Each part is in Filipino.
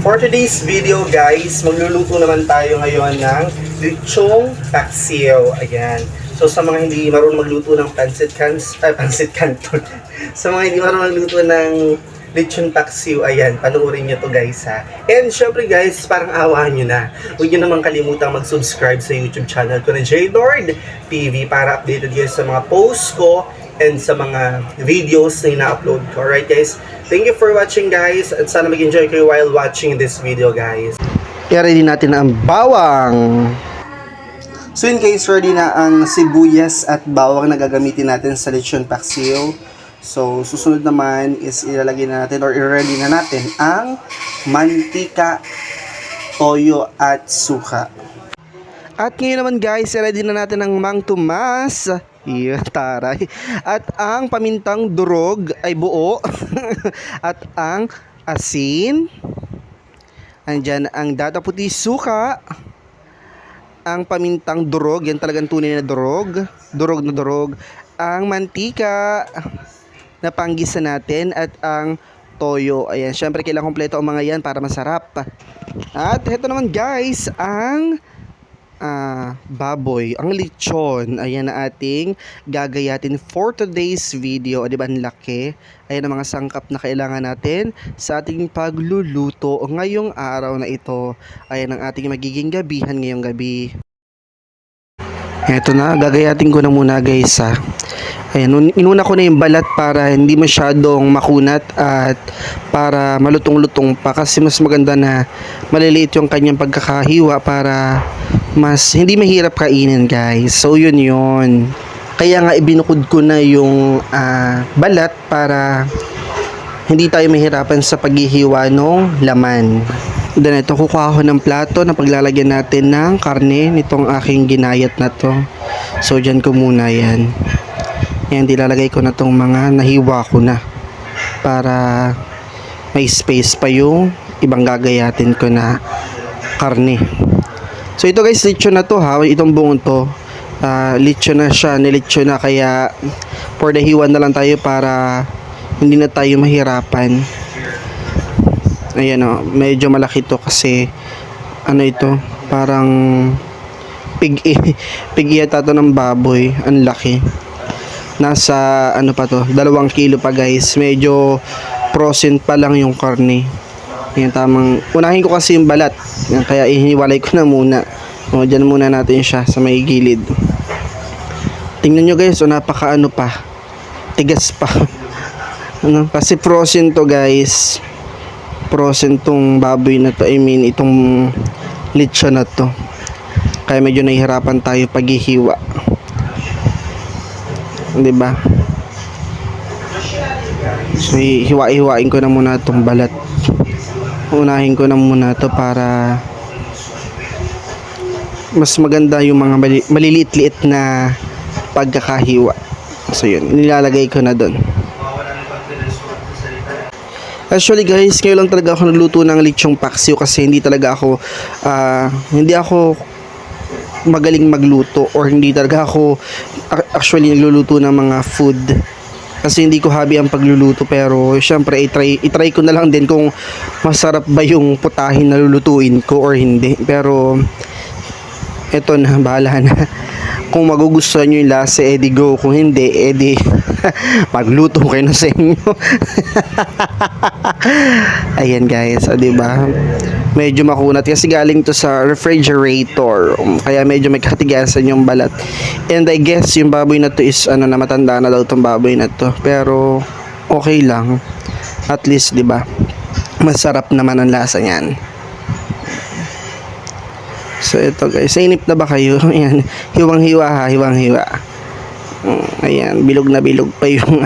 For today's video guys, magluluto naman tayo ngayon ng lechong paksiw. Ayan. So sa mga hindi marunong magluto ng pancit canton. Sa mga hindi marunong magluto ng lechong paksiw, ayan, panoorin nyo to guys ha. And syempre guys, parang awahan nyo na. Huwag nyo naman kalimutang mag-subscribe sa YouTube channel ko na JLord TV para updated kayo sa mga posts ko and sa mga videos na ina-upload ko. Alright guys, thank you for watching guys at sana mag-enjoy kayo while watching this video guys. I-ready natin ang bawang. So yun guys, ready na ang sibuyas at bawang na gagamitin natin sa lechon paksiw. So susunod naman is ilalagay na natin or i-ready na natin ang mantika, toyo at suka. At ngayon naman guys, i-ready na natin ang Mang Tomas. Iya, taray. At ang pamintang durog ay buo. At ang asin. Andyan ang data puti suka. Ang pamintang durog, yan talagang tunay na durog. Durog na durog. Ang mantika na panggisa natin at ang toyo. Ayan, syempre kailangan kompleto ang mga yan para masarap. At ito naman guys, ang baboy, ang lechon. Ayan na ating gagayatin for today's video. O, diba, ang laki. Ayan ang mga sangkap na kailangan natin sa ating pagluluto ngayong araw na ito. Ayan ang ating magiging gabihan ngayong gabi. Eto na, gagayatin ko na muna guys ha. Ayan, inuna ko na yung balat para hindi masyadong makunat at para malutong-lutong pa kasi mas maganda na maliliit yung kanyang pagkakahiwa para mas hindi mahirap kainin guys. So yun. Kaya nga ibinukod ko na yung balat para hindi tayo mahirapan sa paghihiwa ng laman. Then ito, kukuha ko ng plato na paglalagyan natin ng karne nitong aking ginayat na to. So dyan ko muna yan. Yan, dilalagay ko na tong mga nahiwa ko na para may space pa yung ibang gagayatin ko na karne. So ito guys, lechon na to ha. Itong buong to lechon na siya, nilechon na, kaya for the hiwan na lang tayo para hindi na tayo mahirapan. Ayan o, medyo malaki to kasi ano ito, parang pig yata to ng baboy. Ang laki. Nasa ano pa to, 2 kilo pa guys. Medyo frozen pa lang yung karne. Yan, tamang unahin ko kasi yung balat. Yan, kaya ihiniwalay ko na muna. O, dyan muna natin siya sa may gilid. Tingnan nyo guys, napaka ano pa, tigas pa. Ano, kasi frozen to guys. Frozen tong baboy na to, I mean itong lechon na to. Kaya medyo nahihirapan tayo paghihiwa. Diba? So hiwa-hiwain ko na muna itong balat. Unahin ko na muna to para mas maganda yung mga maliliit-liit na pagkakahiwa. So yun, nilalagay ko na doon. Actually guys, ngayon lang talaga ako nagluto ng lechong paksiw kasi hindi ako magaling magluto or hindi talaga ako actually nagluluto ng mga food kasi hindi ko hobby ang pagluluto, pero syempre i-try ko na lang din kung masarap ba yung putahin na lulutuin ko or hindi. Pero eto na, bahala na. Kung magugustuhan nyo yung lasa, edi go. Kung hindi, edi magluto kayo na sa inyo. Ayan guys, diba? Medyo makunat kasi galing to sa refrigerator. Kaya medyo may katigasan yung balat. And I guess yung baboy na to is na matanda na daw tong baboy na to. Pero okay lang. At least, diba? Masarap naman ang lasa niyan. So ito guys, inip na ba kayo? Ayan, hiwang-hiwa ha, hiwang-hiwa. Ayan, bilog na bilog pa yung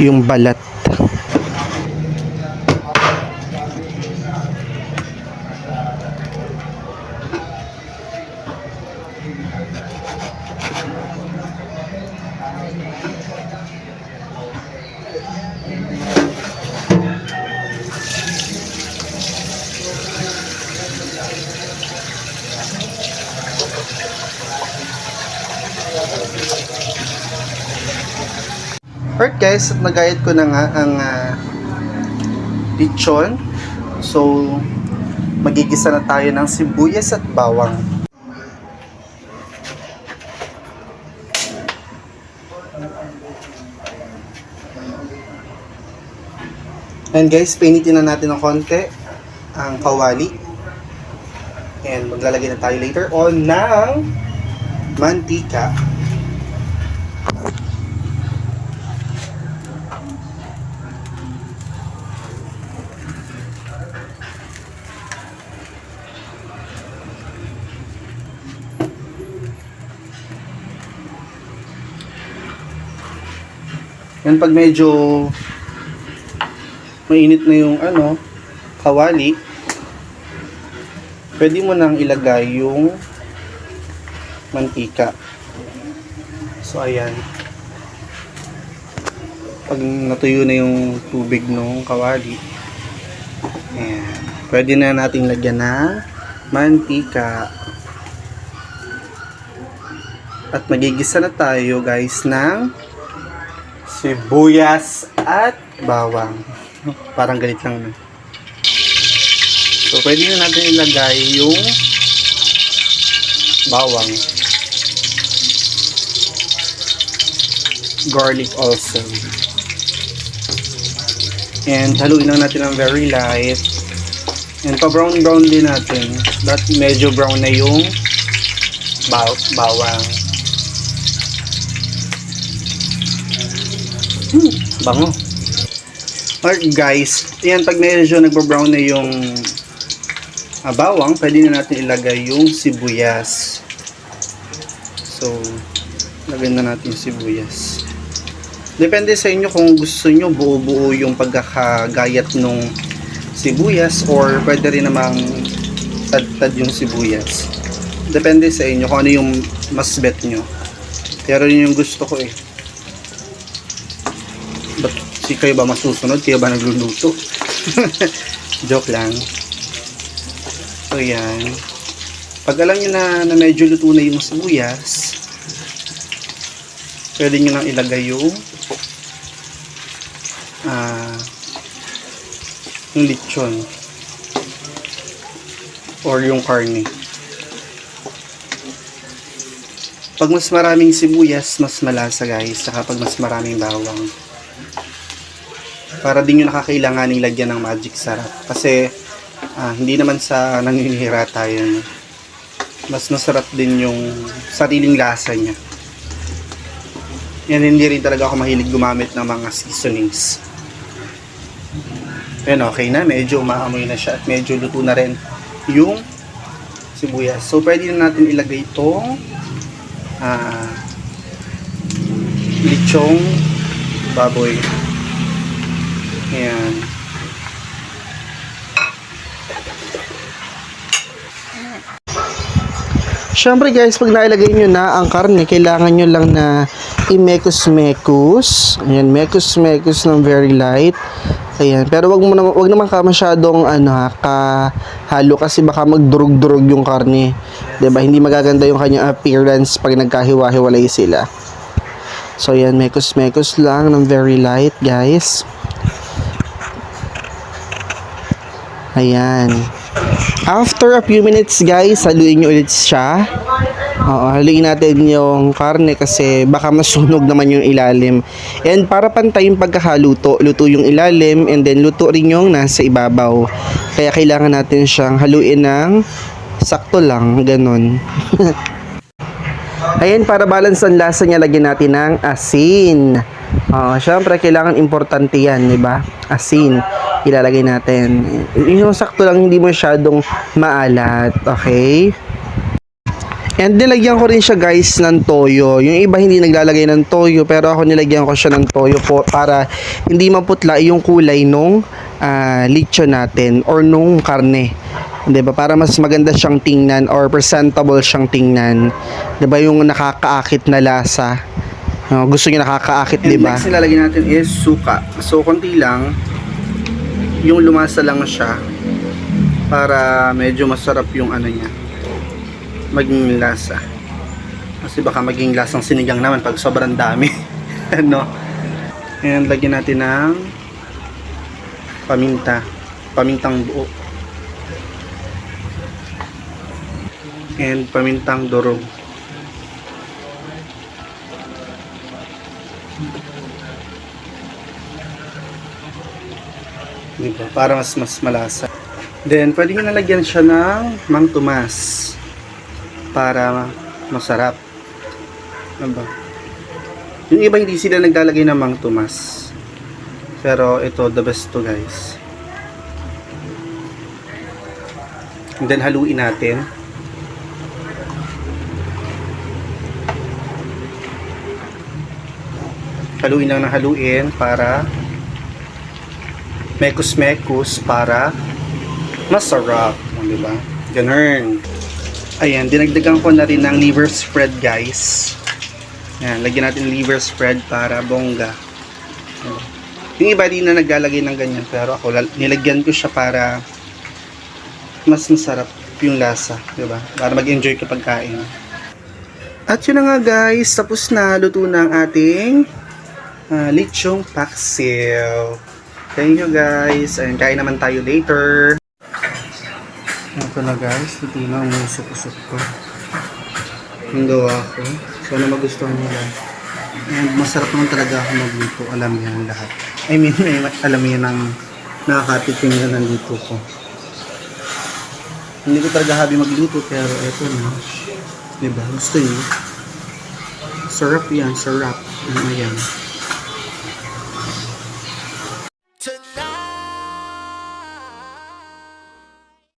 yung balat. Alright guys, at nagayat ko na nga ang lechon. So, magigisa na tayo ng sibuyas at bawang. And guys, painitin na natin ng konti ang kawali. And maglalagay na tayo later on ng mantika. Yan, pag medyo mainit na yung kawali, pwede mo nang ilagay yung mantika. So ayan, pag natuyo na yung tubig ng kawali, ayan, pwede na nating lagyan ng mantika. At magigisa na tayo guys ng sibuyas at bawang. Parang galit lang na. So, pwede na natin ilagay yung bawang. Garlic also. And haluin lang natin ng very light. And pa-brown-brown din natin. That medyo brown na yung bawang. Bango. Alright guys, yan, pag medyo nagbo-brown na yung bawang, pwede na natin ilagay yung sibuyas. So, lagyan na natin yung sibuyas. Depende sa inyo kung gusto nyo buo-buo yung pagkakagayat nung sibuyas or pwede rin namang tad-tad yung sibuyas. Depende sa inyo kung ano yung mas bet nyo. Pero yun yung gusto ko eh. But kayo ba masusunod? Kayo ba nagluluto? Joke lang. So yan. Pag alam nyo na medyo luto na yung sibuyas, pwede nyo nang ilagay yung lechon or yung karne. Pag mas maraming sibuyas, mas malasa guys. Saka pag mas maraming bawang, para din yung nakakailanganing lagyan ng magic sarap. Kasi hindi naman sa naninihira tayo, no? Mas masarap din yung sariling lasa niya. Yan, hindi rin talaga ako mahilig gumamit ng mga seasonings. Yan, okay na. Medyo umaamoy na siya at medyo luto na rin yung sibuyas. So, pwede na natin ilagay itong lechong baboy. Ayan. Siyempre guys, pag nailagay nyo na ang karne, kailangan nyo lang na i-mekos-mekos. Ayan, mekos-mekos ng very light. Ayan, pero wag naman ka masyadong kahalo kasi baka magdurog-durog yung karne. 'Di ba? Hindi magaganda yung kanyang appearance pag nagkahiwa-hiwalay sila. So ayan, mekos-mekos lang ng very light, guys. Ayan. After a few minutes guys, haluin nyo ulit siya. Haluin natin yung karne kasi baka masunog naman yung ilalim. And para pantay yung pagkakaluto, luto yung ilalim and then luto rin yung nasa ibabaw. Kaya kailangan natin siyang haluin ng sakto lang, ganun. Ayan, para balance ang lasa niya, lagyan natin ng asin. Syempre, kailangan importante yan, di ba? Asin. Ilalagay natin. Yung sakto lang, hindi masyadong maalat. Okay? And nilagyan ko rin siya guys ng toyo. Yung iba hindi naglalagay ng toyo, pero ako nilagyan ko siya ng toyo po para hindi maputla yung kulay nung lechon natin or nung karne. 'Di ba? Para mas maganda siyang tingnan or presentable siyang tingnan. 'Di ba? Yung nakakaakit na lasa. Gusto niyo nakakaakit, 'di ba? Next nilalagay natin is suka. So konti lang. Yung lumasa lang siya para medyo masarap yung niya. Maging lasa. Kasi baka maging lasang sinigang naman pag sobrang dami. No? And lagyan natin ng paminta. pamintang buo. And pamintang durog. Diba? Para mas malasa. Then, pwede nyo nalagyan siya ng Mang Tomas para masarap. Diba? Yung iba hindi sila naglalagay ng Mang Tomas. Pero ito, the best to guys. And then, haluin natin. Haluin lang ng haluin para mekus-mekus para masarap. Diba? Ganun. Ayan, dinagdagan ko na rin ng liver spread guys. Ayan, lagyan natin liver spread para bongga. Yung iba din na naglalagay ng ganyan, pero ako nilagyan ko siya para mas masarap yung lasa, diba? Para mag-enjoy ka pagkain. At yun na nga guys, tapos na, luto na ang ating lechong paksiw. Thank you guys, and kain naman tayo later. Ito na guys, luto na ang usok-usok ko. Yung gawa ko. Sana magustuhan nila. And masarap naman talaga ako magluto. Alam niya ang lahat. I mean, alam niya ng nakakatikim na nandito ko. Hindi ko talaga habi magluto, pero eto na. Diba? Gusto niyo? Sarap yan, sarap. Ayan.